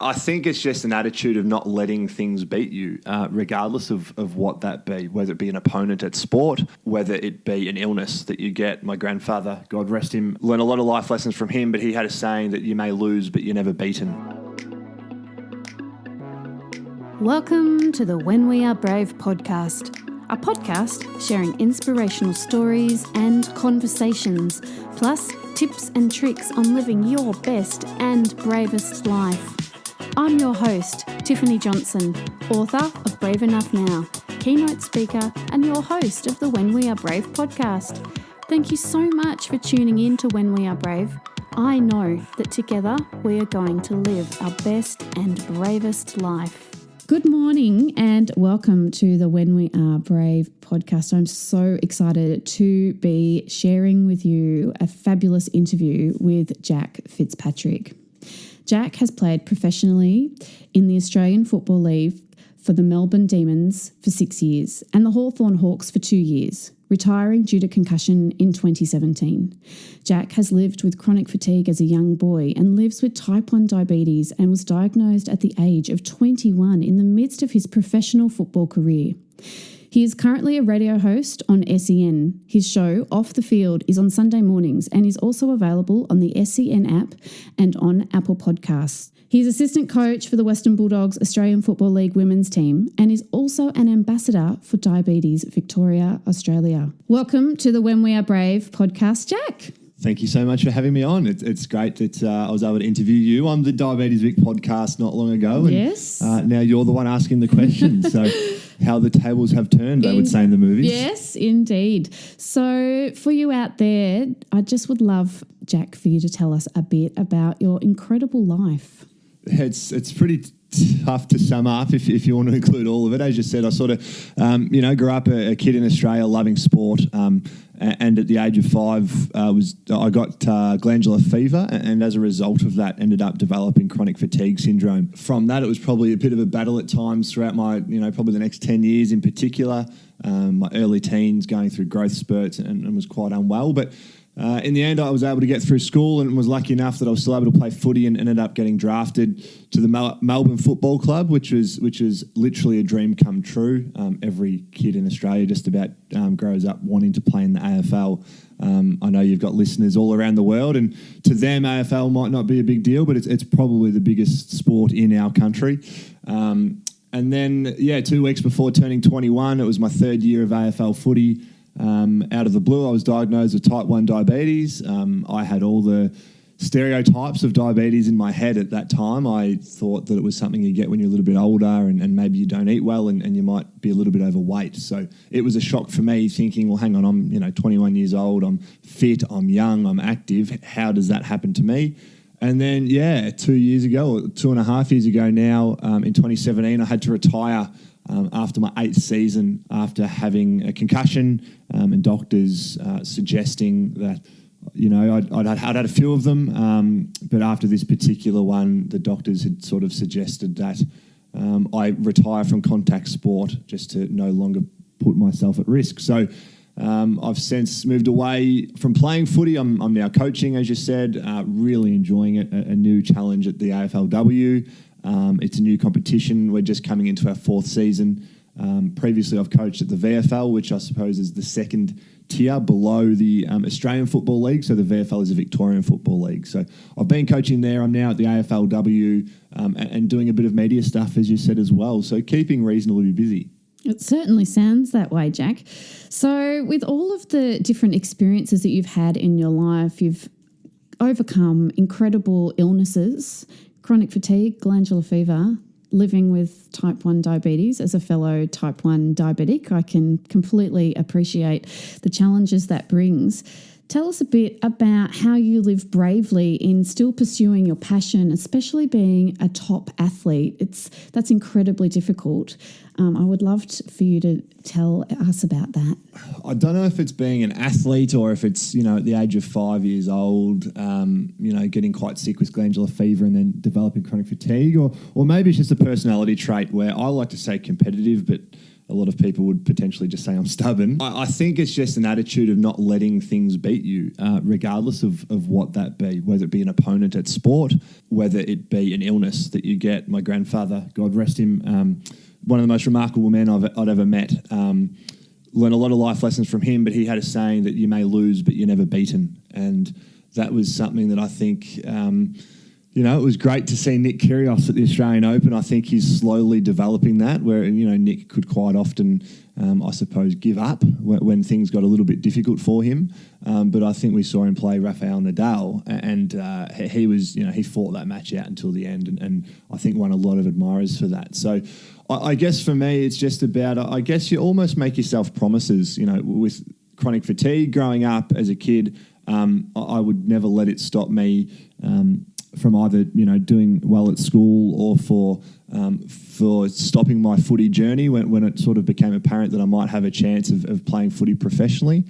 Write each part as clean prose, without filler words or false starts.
I think it's just an attitude of not letting things beat you, regardless of what that be, whether it be an opponent at sport, whether it be an illness that you get. My grandfather, God rest him, learned a lot of life lessons from him, but he had a saying that you may lose, but you're never beaten. Welcome to the When We Are Brave podcast, a podcast sharing inspirational stories and conversations, plus tips and tricks on living your best and bravest life. I'm your host, Tiffany Johnson, author of Brave Enough Now, keynote speaker, and your host of the When We Are Brave podcast. Thank you so much for tuning in to When We Are Brave. I know that together we are going to live our best and bravest life. Good morning and welcome to the When We Are Brave podcast. I'm so excited to be sharing with you a fabulous interview with Jack Fitzpatrick. Jack has played professionally in the Australian Football League for the Melbourne Demons for 6 years and the Hawthorn Hawks for 2 years, retiring due to concussion in 2017. Jack has lived with chronic fatigue as a young boy and lives with type 1 diabetes and was diagnosed at the age of 21 in the midst of his professional football career. He is currently a radio host on SEN. His show, Off the Field, is on Sunday mornings and is also available on the SEN app and on Apple Podcasts. He is assistant coach for the Western Bulldogs Australian Football League women's team and is also an ambassador for Diabetes Victoria, Australia. Welcome to the When We Are Brave podcast, Jack. Thank you so much for having me on. It's great that I was able to interview you on the Diabetes Vic podcast not long ago. And, yes. Now you're the one asking the questions. So how the tables have turned, I would say in the movies. Yes, indeed. So for you out there, I just would love, Jack, for you to tell us a bit about your incredible life. It's pretty tough to sum up if you want to include all of it. As you said, I sort of, grew up a kid in Australia loving sport, and at the age of 5, I got glandular fever, and as a result of that, ended up developing chronic fatigue syndrome. From that, it was probably a bit of a battle at times throughout my, probably the next 10 years in particular. My early teens, going through growth spurts, and was quite unwell, but. In the end, I was able to get through school and was lucky enough that I was still able to play footy and ended up getting drafted to the Melbourne Football Club, which is literally a dream come true. Every kid in Australia just about grows up wanting to play in the AFL. I know you've got listeners all around the world, and to them, AFL might not be a big deal, but it's probably the biggest sport in our country. And then, 2 weeks before turning 21, it was my third year of AFL footy. Out of the blue, I was diagnosed with type 1 diabetes. I had all the stereotypes of diabetes in my head at that time. I thought that it was something you get when you're a little bit older and maybe you don't eat well and you might be a little bit overweight. So it was a shock for me thinking, well, hang on, I'm 21 years old, I'm fit, I'm young, I'm active. How does that happen to me? And then, 2 years ago, or 2.5 years ago now, in 2017, I had to retire after my 8th season after having a concussion and doctors suggesting that, I'd had a few of them, but after this particular one, the doctors had sort of suggested that I retire from contact sport just to no longer put myself at risk. So I've since moved away from playing footy. I'm now coaching, as you said, really enjoying it, a new challenge at the AFLW. It's a new competition. We're just coming into our 4th season. Previously, I've coached at the VFL, which I suppose is the second tier below the Australian Football League. So the VFL is a Victorian Football League. So I've been coaching there. I'm now at the AFLW and doing a bit of media stuff, as you said, as well. So keeping reasonably busy. It certainly sounds that way, Jack. So with all of the different experiences that you've had in your life, you've overcome incredible illnesses, chronic fatigue, glandular fever, living with type 1 diabetes. As a fellow type 1 diabetic, I can completely appreciate the challenges that brings. Tell us a bit about how you live bravely in still pursuing your passion, especially being a top athlete. That's incredibly difficult. I would love for you to tell us about that. I don't know if it's being an athlete or if it's, at the age of 5 years old, getting quite sick with glandular fever and then developing chronic fatigue, or maybe it's just a personality trait where I like to say competitive, but a lot of people would potentially just say I'm stubborn. I think it's just an attitude of not letting things beat you, regardless of what that be, whether it be an opponent at sport, whether it be an illness that you get. My grandfather, God rest him, one of the most remarkable men I'd ever met, learned a lot of life lessons from him, but he had a saying that you may lose, but you're never beaten. And that was something that I think, it was great to see Nick Kyrgios at the Australian Open. I think he's slowly developing that, where, Nick could quite often, I suppose, give up when things got a little bit difficult for him. But I think we saw him play Rafael Nadal, and he was, he fought that match out until the end, and I think won a lot of admirers for that. So I guess for me, it's just about, I guess you almost make yourself promises, with chronic fatigue growing up as a kid. I would never let it stop me from either doing well at school or for stopping my footy journey when it sort of became apparent that I might have a chance of playing footy professionally,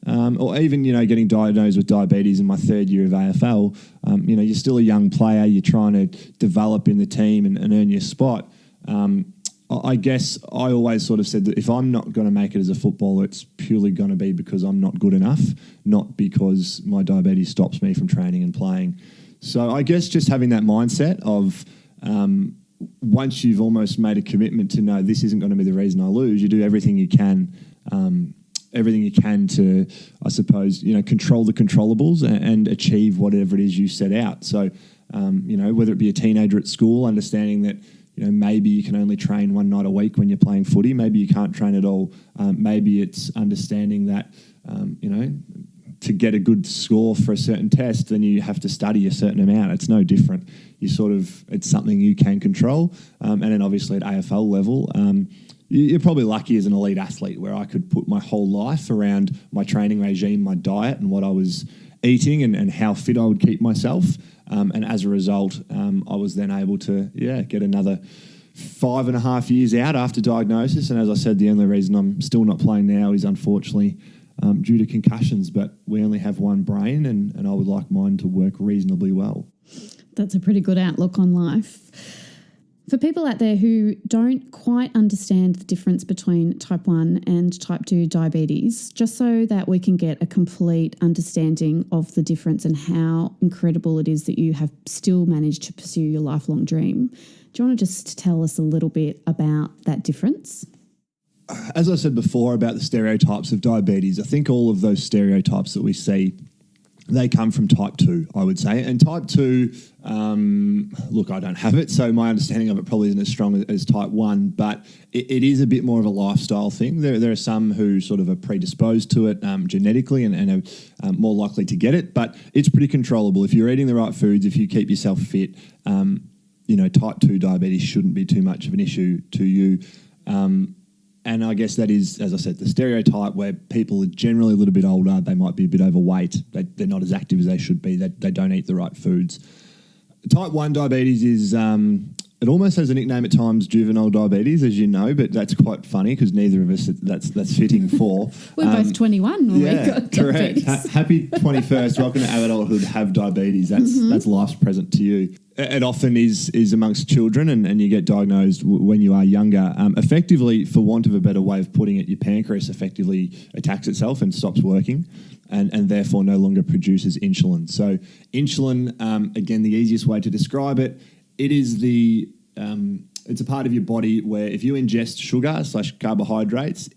or even getting diagnosed with diabetes in my third year of AFL. You're still a young player, you're trying to develop in the team and earn your spot. I guess I always sort of said that if I'm not going to make it as a footballer, it's purely going to be because I'm not good enough, not because my diabetes stops me from training and playing. So I guess just having that mindset of once you've almost made a commitment to no, this isn't going to be the reason I lose, you do everything you can to, I suppose, control the controllables and achieve whatever it is you set out. So, whether it be a teenager at school, understanding that, maybe you can only train one night a week when you're playing footy. Maybe you can't train at all. Maybe it's understanding that, to get a good score for a certain test, then you have to study a certain amount. It's no different. It's something you can control. And then obviously at AFL level, you're probably lucky as an elite athlete where I could put my whole life around my training regime, my diet and what I was eating and how fit I would keep myself. And as a result, I was then able to, get another 5.5 years out after diagnosis. And as I said, the only reason I'm still not playing now is unfortunately due to concussions. But we only have one brain and I would like mine to work reasonably well. That's a pretty good outlook on life. For people out there who don't quite understand the difference between type 1 and type 2 diabetes, just so that we can get a complete understanding of the difference and how incredible it is that you have still managed to pursue your lifelong dream, do you want to just tell us a little bit about that difference? As I said before about the stereotypes of diabetes, I think all of those stereotypes that we see, they come from type 2, I would say. And type 2, look, I don't have it, so my understanding of it probably isn't as strong as type 1, but it is a bit more of a lifestyle thing. There are some who sort of are predisposed to it genetically and are more likely to get it, but it's pretty controllable. If you're eating the right foods, if you keep yourself fit, type 2 diabetes shouldn't be too much of an issue to you. And I guess that is, as I said, the stereotype where people are generally a little bit older, they might be a bit overweight, they're not as active as they should be, they don't eat the right foods. Type 1 diabetes is, it almost has a nickname at times, juvenile diabetes, as you know, but that's quite funny because neither of us that's fitting for. We're both 21 when we got diabetes. Correct. Happy 21st, welcome to adulthood, have diabetes. That's life's present to you. It often is amongst children and you get diagnosed when you are younger. Effectively, for want of a better way of putting it, your pancreas effectively attacks itself and stops working and therefore no longer produces insulin. So insulin, again, the easiest way to describe it, it is it's a part of your body where if you ingest sugar / carbohydrates,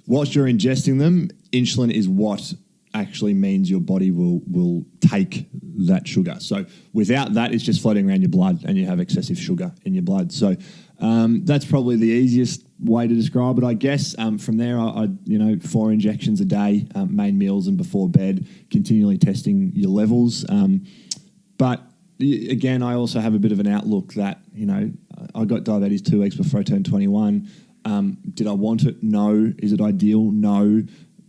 whilst you're ingesting them, insulin is what actually means your body will take that sugar. So without that, it's just floating around your blood and you have excessive sugar in your blood. So that's probably the easiest way to describe it, I guess. From there, I 4 injections a day, main meals and before bed, continually testing your levels. But again, I also have a bit of an outlook that, I got diabetes 2 weeks before I turned 21. Did I want it? No. Is it ideal? No.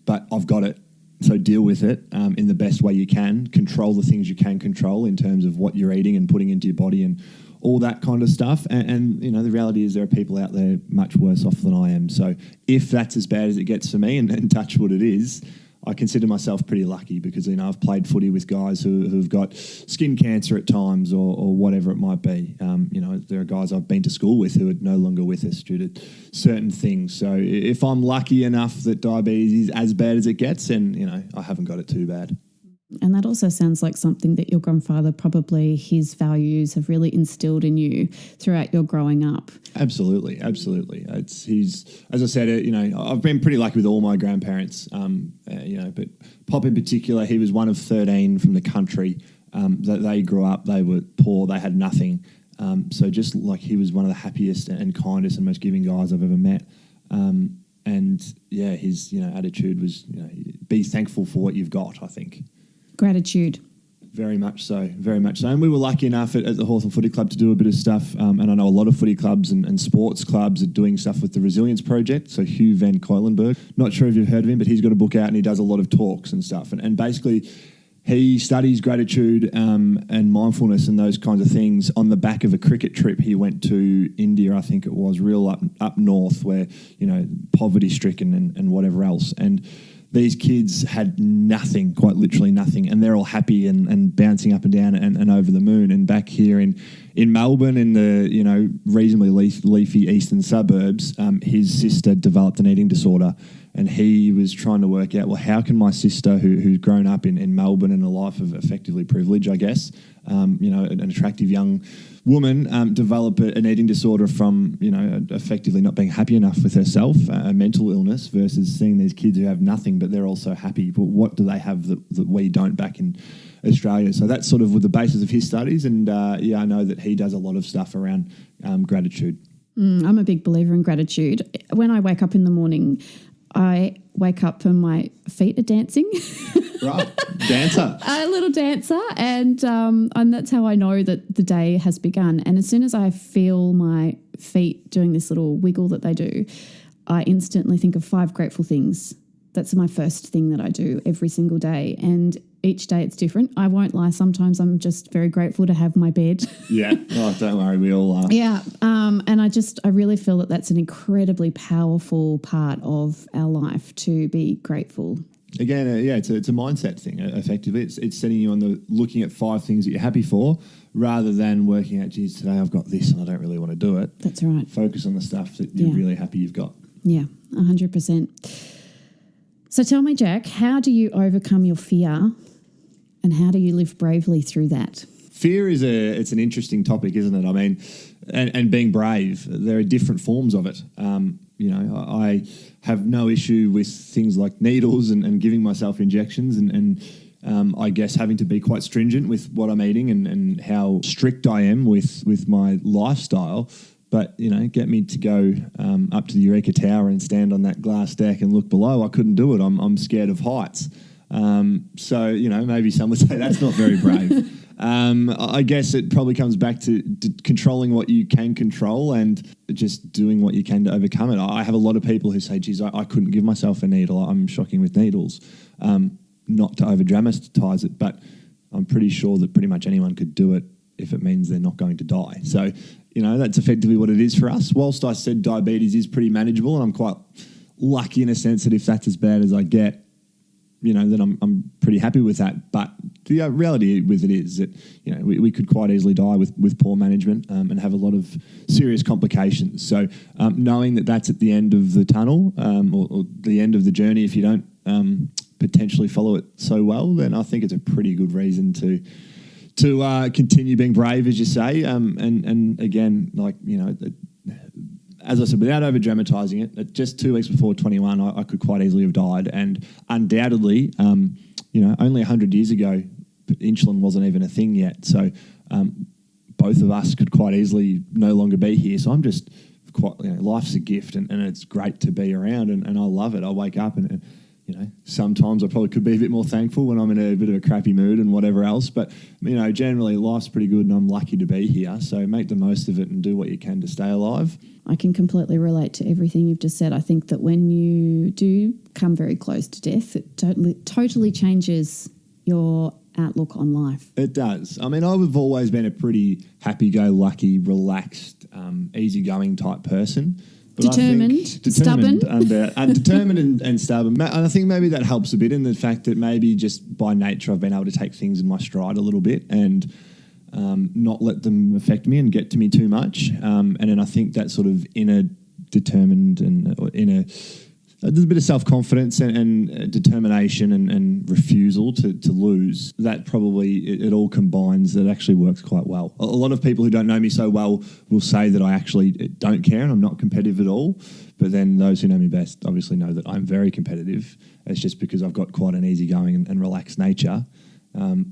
But I've got it. So deal with it in the best way you can. Control the things you can control in terms of what you're eating and putting into your body and all that kind of stuff. And the reality is there are people out there much worse off than I am. So if that's as bad as it gets for me, and touch wood it is, I consider myself pretty lucky because, you know, I've played footy with guys who've got skin cancer at times or whatever it might be. You know, there are guys I've been to school with who are no longer with us due to certain things. So if I'm lucky enough that diabetes is as bad as it gets, then, you know, I haven't got it too bad. And that also sounds like something that your grandfather, probably his values have really instilled in you throughout your growing up. Absolutely. He's, as I said, you know, I've been pretty lucky with all my grandparents, you know, but Pop in particular, he was one of 13 from the country. That they grew up, they were poor, they had nothing. So just like he was one of the happiest and kindest and most giving guys I've ever met. And yeah, his, you know, attitude was, you know, be thankful for what you've got, I think. Gratitude. Very much so. And we were lucky enough at the Hawthorn Footy Club to do a bit of stuff. And I know a lot of footy clubs and sports clubs are doing stuff with the Resilience Project. So Hugh Van Cuylenberg, not sure if you've heard of him, but he's got a book out and he does a lot of talks and stuff. And basically he studies gratitude and mindfulness and those kinds of things on the back of a cricket trip he went to India, I think it was, real up north where, you know, poverty-stricken and whatever else. And these kids had nothing, quite literally nothing, and they're all happy and bouncing up and down and over the moon. And back here in Melbourne, in the, you know, reasonably leafy eastern suburbs, his sister developed an eating disorder, and he was trying to work out, well, how can my sister, who's grown up in Melbourne in a life of effectively privilege, I guess, you know, an attractive young woman, develop an eating disorder from, you know, effectively not being happy enough with herself, a mental illness, versus seeing these kids who have nothing but they're also happy. But what do they have that we don't back in Australia? So that's sort of the basis of his studies. And yeah, I know that he does a lot of stuff around gratitude. I'm a big believer in gratitude. When I wake up in the morning, I wake up and my feet are dancing. Right, dancer. A little dancer, and that's how I know that the day has begun. And as soon as I feel my feet doing this little wiggle that they do, I instantly think of 5 grateful things. That's my first thing that I do every single day. And each day it's different. I won't lie. Sometimes I'm just very grateful to have my bed. Yeah. Oh, don't worry. We all are. Yeah. And I really feel that that's an incredibly powerful part of our life, to be grateful. Again, yeah, it's a mindset thing, effectively. It's setting you on the looking at 5 things that you're happy for rather than working out, geez, today I've got this and I don't really want to do it. That's right. Focus on the stuff that you're really happy you've got. Yeah, 100%. So tell me, Jack, how do you overcome your fear and how do you live bravely through that? Fear it's an interesting topic, isn't it? I mean, and being brave, there are different forms of it. You know, I have no issue with things like needles and giving myself injections and I guess having to be quite stringent with what I'm eating and how strict I am with my lifestyle. But, you know, get me to go up to the Eureka Tower and stand on that glass deck and look below. I couldn't do it. I'm scared of heights. So, you know, maybe some would say that's not very brave. I guess it probably comes back to controlling what you can control and just doing what you can to overcome it. I have a lot of people who say, geez, I couldn't give myself a needle. I'm shocking with needles. Not to over-dramatize it, but I'm pretty sure that pretty much anyone could do it if it means they're not going to die. So, you know, that's effectively what it is for us. Whilst I said diabetes is pretty manageable and I'm quite lucky in a sense that if that's as bad as I get, you know, then I'm pretty happy with that. But the reality with it is that, you know, we could quite easily die with poor management and have a lot of serious complications. So knowing that that's at the end of the tunnel or the end of the journey, if you don't potentially follow it so well, then I think it's a pretty good reason to continue being brave, as you say. And again, like, you know, as I said, without over-dramatising it, just 2 weeks before 21, I could quite easily have died. And undoubtedly, you know, only 100 years ago, insulin wasn't even a thing yet. So both of us could quite easily no longer be here. So I'm just quite, you know, life's a gift and it's great to be around and I love it. I wake up and you know, sometimes I probably could be a bit more thankful when I'm in a bit of a crappy mood and whatever else. But, you know, generally life's pretty good and I'm lucky to be here. So make the most of it and do what you can to stay alive. I can completely relate to everything you've just said. I think that when you do come very close to death, it totally changes your outlook on life. It does. I mean, I've always been a pretty happy-go-lucky, relaxed, easygoing type person. But determined, stubborn. Determined and stubborn. And I think maybe that helps a bit in the fact that maybe just by nature I've been able to take things in my stride a little bit and not let them affect me and get to me too much. And then I think that sort of inner determined and there's a bit of self-confidence and determination and refusal to lose. That probably, it all combines. That actually works quite well. A lot of people who don't know me so well will say that I actually don't care and I'm not competitive at all. But then those who know me best obviously know that I'm very competitive. It's just because I've got quite an easygoing and relaxed nature,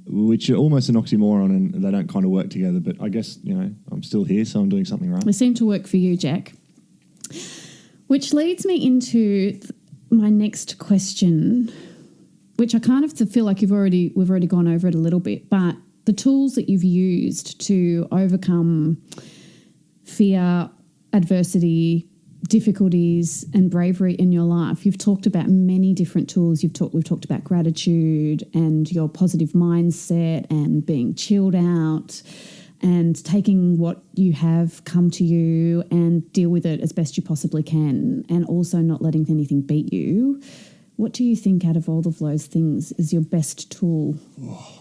which are almost an oxymoron and they don't kind of work together. But I guess, I'm still here, so I'm doing something right. They seem to work for you, Jack. Which leads me into my next question, which I kind of feel like we've already gone over it a little bit, but the tools that you've used to overcome fear, adversity, difficulties and bravery in your life. You've talked about many different tools. We've talked about gratitude and your positive mindset and being chilled out and taking what you have come to you and deal with it as best you possibly can, and also not letting anything beat you. What do you think out of all of those things is your best tool?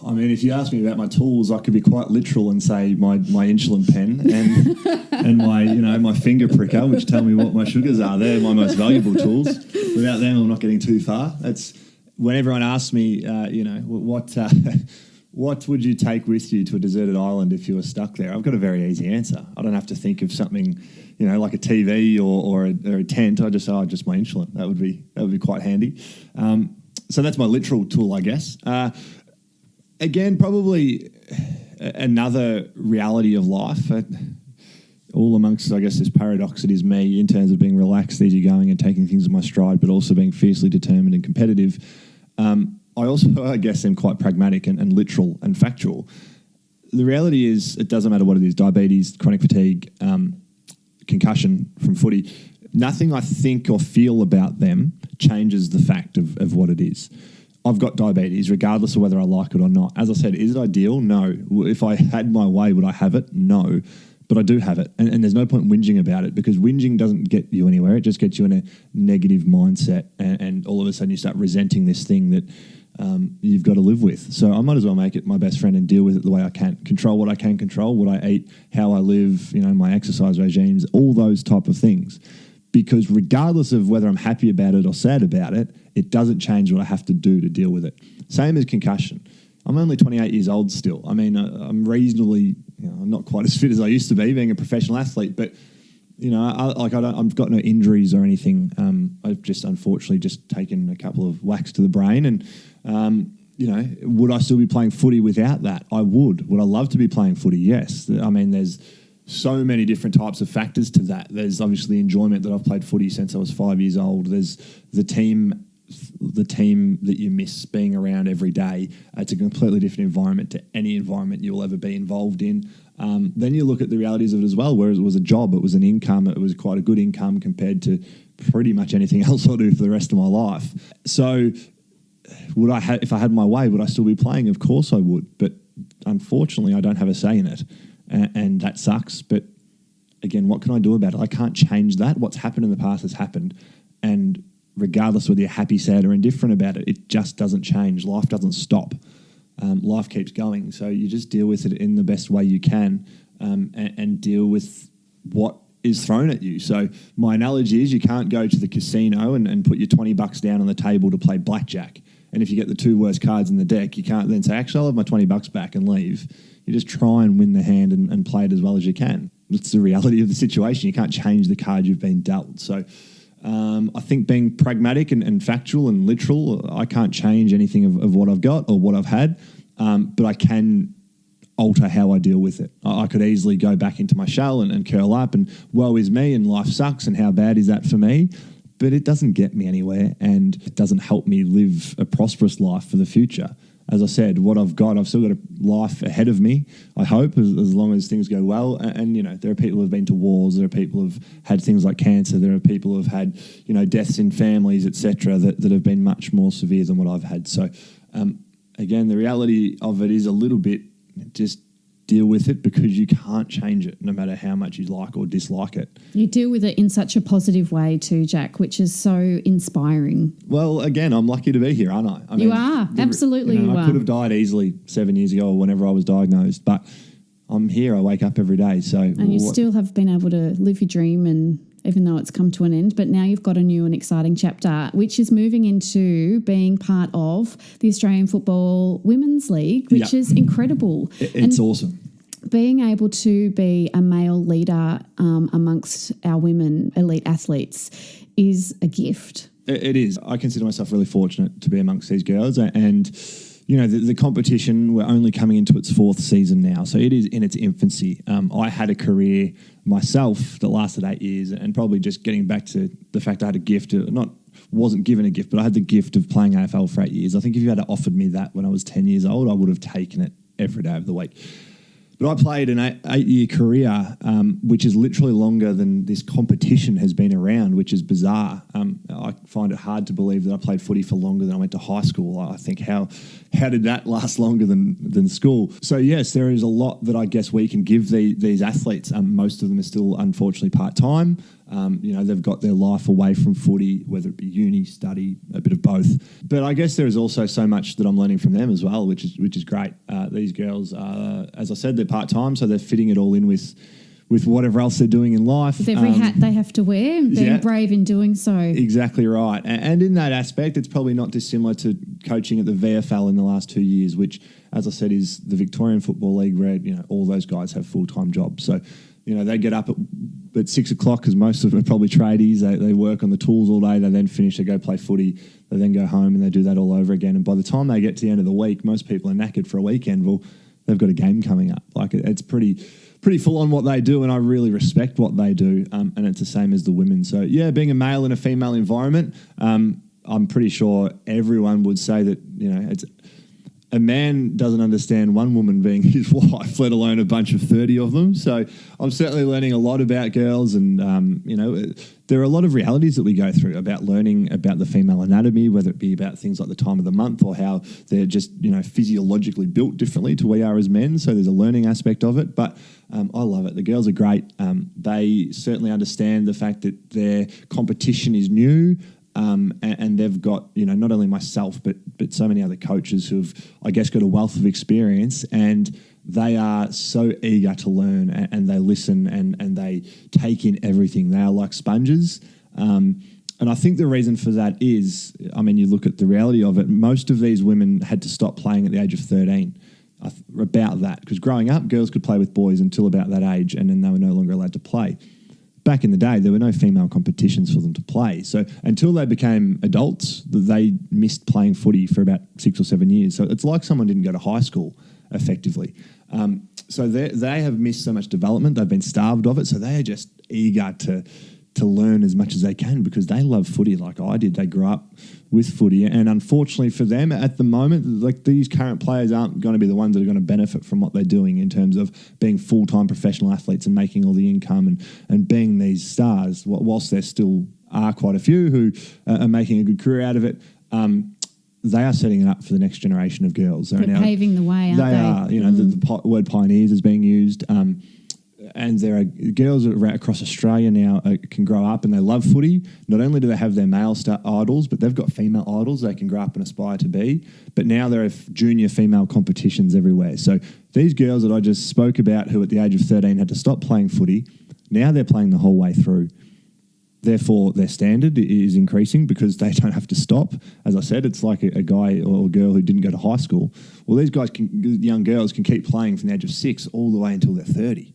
I mean, if you ask me about my tools, I could be quite literal and say my insulin pen and my finger pricker, which tell me what my sugars are. They're my most valuable tools. Without them, I'm not getting too far. That's when everyone asks me, what would you take with you to a deserted island if you were stuck there? I've got a very easy answer. I don't have to think of something, like a TV or a tent. I just my insulin. That would be quite handy. So that's my literal tool, I guess. Again, probably another reality of life. All amongst, I guess, this paradox that is me in terms of being relaxed, easygoing, and taking things in my stride, but also being fiercely determined and competitive. I also, I guess, am quite pragmatic and literal and factual. The reality is it doesn't matter what it is, diabetes, chronic fatigue, concussion from footy. Nothing I think or feel about them changes the fact of what it is. I've got diabetes regardless of whether I like it or not. As I said, is it ideal? No. If I had my way, would I have it? No. But I do have it. And there's no point whinging about it because whinging doesn't get you anywhere. It just gets you in a negative mindset and all of a sudden you start resenting this thing that you've got to live with. So I might as well make it my best friend and deal with it the way I can. Control what I can control, what I eat, how I live, my exercise regimes, all those type of things. Because regardless of whether I'm happy about it or sad about it, it doesn't change what I have to do to deal with it. Same as concussion. I'm only 28 years old still. I mean, I'm reasonably, I'm not quite as fit as I used to be being a professional athlete, but I've got no injuries or anything. I've just unfortunately just taken a couple of whacks to the brain and, would I still be playing footy without that? I would. Would I love to be playing footy? Yes. I mean, there's so many different types of factors to that. There's obviously enjoyment that I've played footy since I was 5 years old. There's the team that you miss being around every day. It's a completely different environment to any environment you'll ever be involved in. Then you look at the realities of it as well, whereas it was a job, it was an income, it was quite a good income compared to pretty much anything else I'll do for the rest of my life. So if I had my way, would I still be playing? Of course I would, but unfortunately I don't have a say in it, and that sucks. But again, what can I do about it? I can't change that. What's happened in the past has happened, and regardless whether you're happy, sad or indifferent about it, it just doesn't change. Life doesn't stop. Life keeps going. So you just deal with it in the best way you can, and deal with what is thrown at you. So my analogy is you can't go to the casino and put your $20 down on the table to play blackjack. And if you get the two worst cards in the deck, you can't then say, actually, I'll have my $20 back and leave. You just try and win the hand and play it as well as you can. It's the reality of the situation. You can't change the card you've been dealt. So I think being pragmatic and factual and literal, I can't change anything of what I've got or what I've had, but I can alter how I deal with it. I could easily go back into my shell and curl up and woe is me and life sucks and how bad is that for me? But it doesn't get me anywhere and it doesn't help me live a prosperous life for the future. As I said, what I've got, I've still got a life ahead of me, I hope, as long as things go well. And there are people who have been to wars, there are people who have had things like cancer, there are people who have had, deaths in families, etc., that have been much more severe than what I've had. So, again, the reality of it is a little bit just deal with it because you can't change it no matter how much you like or dislike it. You deal with it in such a positive way too, Jack, which is so inspiring. Well, again, I'm lucky to be here, aren't I? You are. Absolutely you are. I could have died easily 7 years ago or whenever I was diagnosed, but I'm here. I wake up every day. And you still have been able to live your dream, and even though it's come to an end, but now you've got a new and exciting chapter, which is moving into being part of the Australian Football Women's League, which is incredible. It's awesome. Being able to be a male leader amongst our women elite athletes is a gift. It is. I consider myself really fortunate to be amongst these girls, and you know, the competition, we're only coming into its 4th season now, so it is in its infancy. I had a career myself that lasted 8 years, and probably just getting back to the fact I had a gift, wasn't given a gift, but I had the gift of playing AFL for 8 years. I think if you had offered me that when I was 10 years old, I would have taken it every day of the week. But I played an 8-year career, which is literally longer than this competition has been around, which is bizarre. I find it hard to believe that I played footy for longer than I went to high school. I think how did that last longer than school? So yes, there is a lot that I guess we can give these athletes. Most of them are still unfortunately part-time. They've got their life away from footy, whether it be uni, study, a bit of both. But I guess there is also so much that I'm learning from them as well, which is great. These girls, as I said, they're part-time, so they're fitting it all in with whatever else they're doing in life. With every hat they have to wear, being brave in doing so. Exactly right. And in that aspect, it's probably not dissimilar to coaching at the VFL in the last 2 years, which, as I said, is the Victorian Football League where, all those guys have full-time jobs. So, they get up at 6 o'clock because most of them are probably tradies. They work on the tools all day. They then finish, they go play footy. They then go home and they do that all over again. And by the time they get to the end of the week, most people are knackered for a weekend. Well, they've got a game coming up. Like it's pretty full on what they do, and I really respect what they do. And it's the same as the women. So yeah, being a male in a female environment, I'm pretty sure everyone would say that it's a man doesn't understand one woman being his wife, let alone a bunch of 30 of them. So I'm certainly learning a lot about girls, and there are a lot of realities that we go through about learning about the female anatomy, whether it be about things like the time of the month or how they're just physiologically built differently to we are as men. So there's a learning aspect of it, but I love it. The girls are great. They certainly understand the fact that their competition is new. And they've got, not only myself, but so many other coaches who've, I guess, got a wealth of experience, and they are so eager to learn, and they listen and they take in everything. They are like sponges. And I think the reason for that is, you look at the reality of it, most of these women had to stop playing at the age of 13. About that, because growing up, girls could play with boys until about that age, and then they were no longer allowed to play. Back in the day, there were no female competitions for them to play. So until they became adults, they missed playing footy for about 6 or 7 years. So it's like someone didn't go to high school, effectively. So they have missed so much development. They've been starved of it. So they are just eager to learn as much as they can because they love footy like I did. They grew up with footy. And unfortunately for them, at the moment, like these current players aren't going to be the ones that are going to benefit from what they're doing in terms of being full-time professional athletes and making all the income and being these stars, whilst there still are quite a few who are making a good career out of it. They are setting it up for the next generation of girls. They're paving the way, aren't they? They are. The word pioneers is being used. And there are girls across Australia now can grow up and they love footy. Not only do they have their male idols, but they've got female idols they can grow up and aspire to be. But now there are junior female competitions everywhere. So these girls that I just spoke about who at the age of 13 had to stop playing footy, now they're playing the whole way through. Therefore, their standard is increasing because they don't have to stop. As I said, it's like a guy or a girl who didn't go to high school. Well, these young girls can keep playing from the age of 6 all the way until they're 30.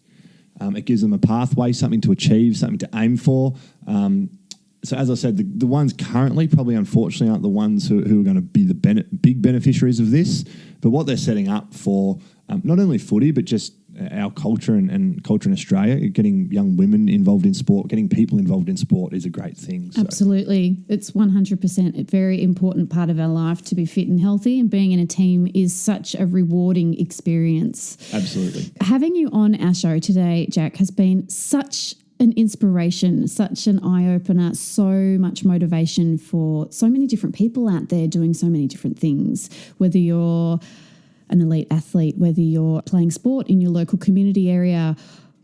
It gives them a pathway, something to achieve, something to aim for. So as I said, the ones currently probably unfortunately aren't the ones who are going to be the big beneficiaries of this. But what they're setting up for not only footy, but just our culture and culture in Australia, getting young women involved in sport, getting people involved in sport is a great thing. So. Absolutely. It's 100% a very important part of our life to be fit and healthy, and being in a team is such a rewarding experience. Absolutely. Having you on our show today, Jack, has been such an inspiration, such an eye-opener, so much motivation for so many different people out there doing so many different things, whether you're an elite athlete, whether you're playing sport in your local community area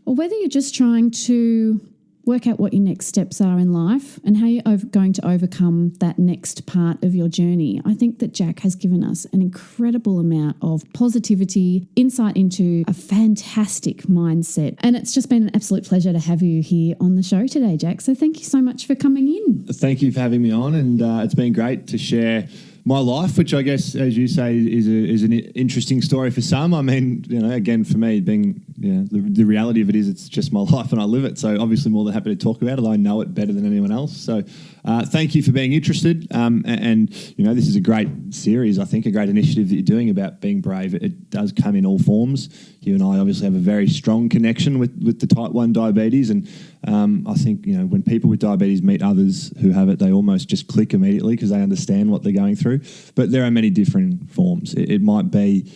or whether you're just trying to work out what your next steps are in life and how you're going to overcome that next part of your journey. I think that Jack has given us an incredible amount of positivity, insight into a fantastic mindset. And it's just been an absolute pleasure to have you here on the show today, Jack. So thank you so much for coming in. Thank you for having me on, and it's been great to share my life, which I guess, as you say, is an interesting story for some. I mean, again, for me, being the reality of it is it's just my life and I live it. So obviously more than happy to talk about it. I know it better than anyone else. So thank you for being interested. And this is a great series, I think, a great initiative that you're doing about being brave. It does come in all forms. You and I obviously have a very strong connection with the type 1 diabetes. And I think, when people with diabetes meet others who have it, they almost just click immediately because they understand what they're going through. But there are many different forms. It might be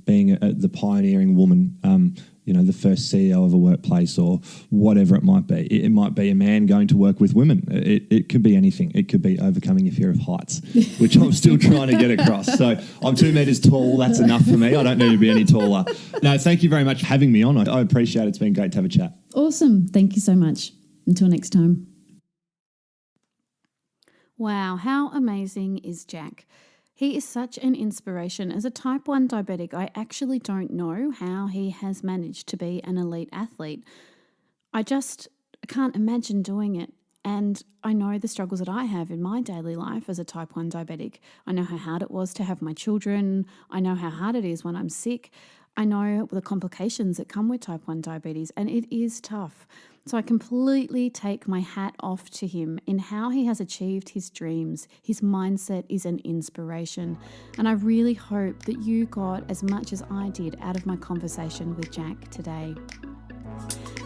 being the pioneering woman, the first CEO of a workplace, or whatever it might be. It might be a man going to work with women. It could be anything. It could be overcoming your fear of heights, which I'm still trying to get across. So I'm 2 meters tall. That's enough for me. I don't need to be any taller. No, thank you very much for having me on. I appreciate it. It's been great to have a chat. Awesome. Thank you so much. Until next time. Wow, how amazing is Jack? He is such an inspiration. As a type 1 diabetic, I actually don't know how he has managed to be an elite athlete. I just can't imagine doing it. And I know the struggles that I have in my daily life as a type 1 diabetic. I know how hard it was to have my children. I know how hard it is when I'm sick. I know the complications that come with type 1 diabetes, and it is tough. So I completely take my hat off to him in how he has achieved his dreams. His mindset is an inspiration. And I really hope that you got as much as I did out of my conversation with Jack today.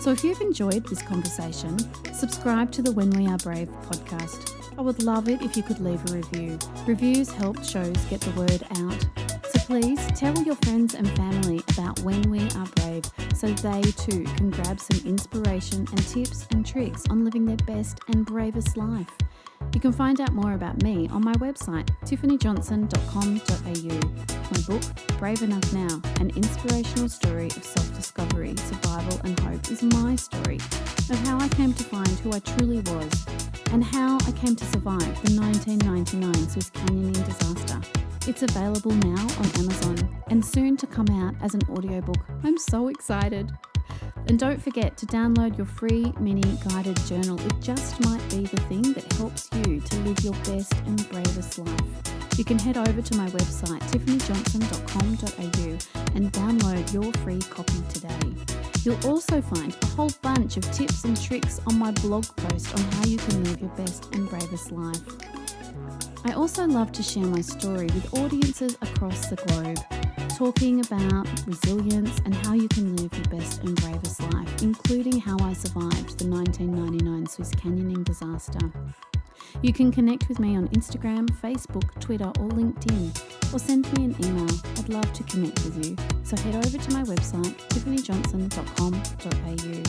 So if you've enjoyed this conversation, subscribe to the When We Are Brave podcast. I would love it if you could leave a review. Reviews help shows get the word out. So please tell your friends and family about When We Are Brave so they too can grab some inspiration and tips and tricks on living their best and bravest life. You can find out more about me on my website, tiffanyjohnson.com.au. My book, Brave Enough Now, an inspirational story of self-discovery, survival and hope, is my story of how I came to find who I truly was and how I came to survive the 1999 Swiss Canyoning disaster. It's available now on Amazon and soon to come out as an audiobook. I'm so excited. And don't forget to download your free mini guided journal. It just might be the thing that helps you to live your best and bravest life. You can head over to my website, tiffanyjohnson.com.au, and download your free copy today. You'll also find a whole bunch of tips and tricks on my blog post on how you can live your best and bravest life. I also love to share my story with audiences across the globe, talking about resilience and how you can live your best and bravest life, including how I survived the 1999 Swiss Canyoning disaster. You can connect with me on Instagram, Facebook, Twitter or LinkedIn, or send me an email. I'd love to connect with you. So head over to my website, tiffanyjohnson.com.au.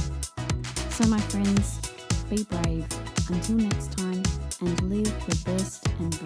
So my friends, be brave. Until next time, and live your best and